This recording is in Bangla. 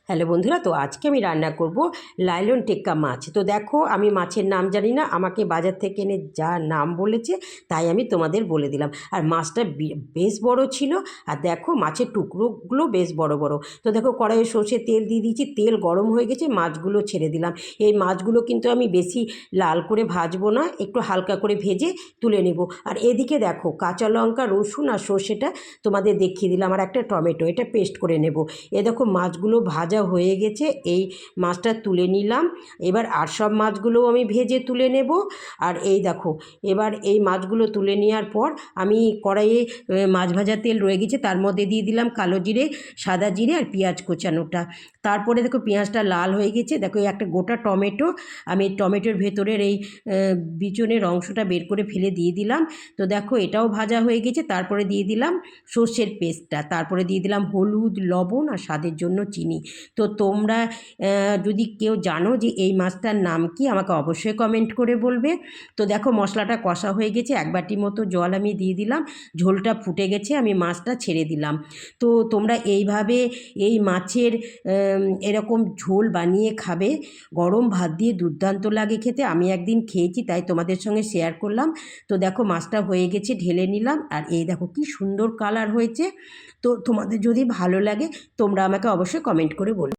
হ্যালো বন্ধুরা, তো আজকে আমি রান্না করব লাইলন টেক্কা মাছ। তো দেখো, আমি মাছের নাম জানি না, আমাকে বাজার থেকে এনে যা নাম বলেছে তাই আমি তোমাদের বলে দিলাম। আর মাছটা বেশ বড় ছিল, আর দেখো মাছের টুকরোগুলো বেশ বড় বড়। তো দেখো, কড়াইয়ে সর্ষে তেল দিয়ে দিয়েছি, তেল গরম হয়ে গেছে, মাছগুলো ছেড়ে দিলাম। এই মাছগুলো কিন্তু আমি বেশি লাল করে ভাজবো না, একটু হালকা করে ভেজে তুলে নেব। আর এদিকে দেখো, কাঁচা লঙ্কা, রসুন আর সর্ষেটা তোমাদের দেখিয়ে দিলাম, আর একটা টমেটো, এটা পেস্ট করে নেব। এ দেখো, মাছগুলো ভাজা হয়ে গেছে, এই মাছটা তুলে নিলাম। এবার আর সব মাছগুলোও আমি ভেজে তুলে নেব। আর এই দেখো, এবার এই মাছগুলো তুলে নেওয়ার পর আমি কড়াইয়ে মাছ ভাজা তেল রয়ে গেছে, তার মধ্যে দিয়ে দিলাম কালো জিরে, সাদা জিরে আর পেঁয়াজ কোচানোটা। তারপরে দেখো, পেঁয়াজটা লাল হয়ে গেছে, দেখো এই একটা গোটা টমেটো, আমি টমেটোর ভেতরের এই বিচনের অংশটা বের করে ফেলে দিয়ে দিলাম। তো দেখো, এটাও ভাজা হয়ে গেছে। তারপরে দিয়ে দিলাম সর্ষের পেস্টটা, তারপরে দিয়ে দিলাম হলুদ, লবণ আর স্বাদের জন্য চিনি। তো তোমরা যদি কেউ জানো যে এই মাছটার নাম কি, আমাকে অবশ্যই কমেন্ট করে বলবে। তো দেখো, মশলাটা কষা হয়ে গেছে, এক বাটি মতো জল আমি দিয়ে দিলাম, ঝোলটা ফুটে গেছে, আমি মাছটা ছেড়ে দিলাম। তো তোমরা এইভাবে এই মাছের এরকম ঝোল বানিয়ে খাবে, গরম ভাত দিয়ে দুর্দান্ত লাগে খেতে। আমি একদিন খেয়েছি, তাই তোমাদের সঙ্গে শেয়ার করলাম। তো দেখো, মাছটা হয়ে গেছে, ঢেলে নিলাম, আর এই দেখো কি সুন্দর কালার হয়েছে। তো তোমাদের যদি ভালো লাগে, তোমরা আমাকে অবশ্যই কমেন্ট করে বলবে।